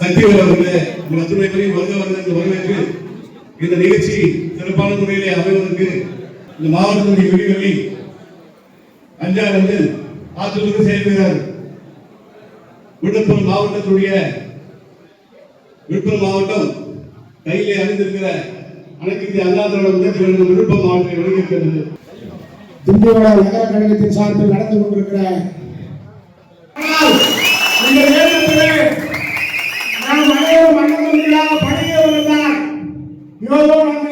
அத்துணை பேரையும் வரவேற்று இந்த நிகழ்ச்சி சிறப்பான முறையிலே அமைவதற்கு இந்த மாவட்டத்தினுடைய விடிவெளி அஞ்சார் வந்து ஆற்றலுக்கு செயல்படுகிறார். விழுப்புரம் மாவட்டம் கையிலே அணிந்திருக்கிற அனைத்து இந்திய அண்ணா திராவிட முன்னேற்ற கழகம் விழுப்புரம் மாவட்டத்தை வெளியிட்டிருக்கிறது. திண்டிவன நகர கழகத்தின் சார்பில் நடந்து கொண்டிருக்கிற நாம் அனைவரும் அண்ணன் பணியவர்கள் நாம்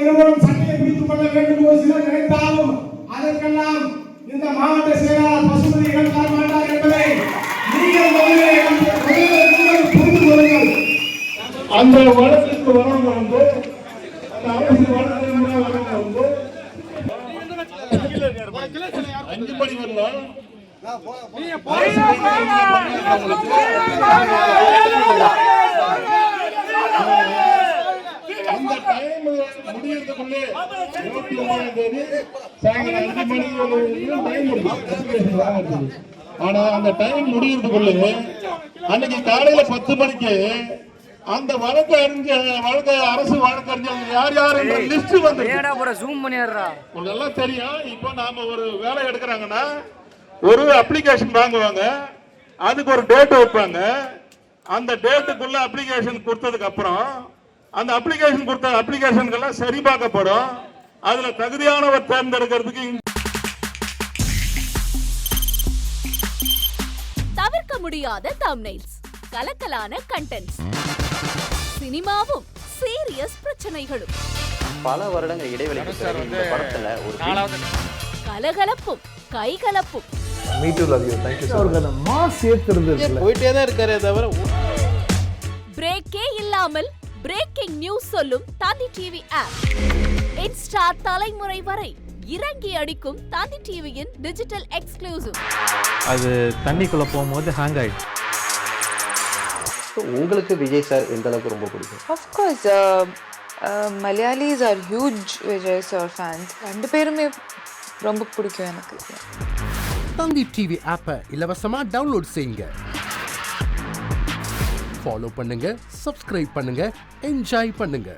இருவரும் சட்டையை பிடித்துக் கொள்ள வேண்டும் ஒரு சிலர் நினைத்தாலும் அதற்கெல்லாம் இந்த மாவட்ட செயலாளர் பசுமதி இடம் தர மாட்டார் என்பதை நீங்கள் புரிந்து கொள்ளுங்கள். அந்த வழக்கிற்கு வரவங்க வந்து அந்த அரசு வழக்கு வரவங்க வந்து 5 மணி வரலாம். அந்த டைம் முடியறதுக்குள்ளே 23ஆம் தேதி சாயங்காலம் 5 மணி. ஆனா அந்த டைம் முடியறதுக்குள்ளே அன்னைக்கு காலையில 10 மணிக்கு அந்த வழக்கு அரசு வழக்கறிஞர் யார் யார் என்ற லிஸ்ட் வந்து உங்களுக்கு எல்லாம் தெரியும். இப்போ நாம ஒரு வேலை எடுக்கிறாங்கன்னா ஒரு அப்ளிகேஷன் வாங்குவாங்க, அதுக்கு ஒரு டேட் வைப்பாங்க. அந்த டேட்டுக்குள்ள அப்ளிகேஷன் கொடுத்ததுக்கு அப்புறம் அந்த அப்ளிகேஷன்கெல்லாம் சரி பார்க்கப்படும். அதுல தகுதியானவர் தேர்ந்தெடுக்கிறதுக்கு தவிர்க்க முடியாத தம்ப்நெயில்ஸ், கலக்கலான கண்டென்ட்ஸ், சினிமாவும் சீரியஸ் பிரச்சனைகளும், பல வருடங்கள் இடைவெளிக்கு பிறகு இந்த படத்துல ஒரு கலகலப்பும் கைகலப்பும், me too love you thank you அவருக்கு மாஸ் ஏத்துறது போயிட்டே தான் இருக்காரே தவிர பிரேக்கே இல்லாமல் பிரேக்கிங் நியூஸ் சொல்லும் தந்தி டிவி ஆப். இன்ஸ்டா தலைமுறை வரை இறங்கி அடிக்கும் தந்தி டிவியின் டிஜிட்டல் எக்ஸ்க்ளூசிவ். அது தண்ணிக்குள்ள போகும்போது ஹேங் ஆயிடுச்சு. உங்களுக்கு விஜய் சார் எந்த அளவுக்கு ரொம்ப பிடிக்கும்? Of course, Malayalis are huge Vijay sir fans. ரெண்டு பேருமே ரொம்ப பிடிக்கும் எனக்கு. தந்தி டிவி ஆப்பை இலவசமா டவுன்லோட் செய்யுங்க. ஃபாலோ பண்ணுங்க, சப்ஸ்கிரைப் பண்ணுங்க, என்ஜாய் பண்ணுங்க.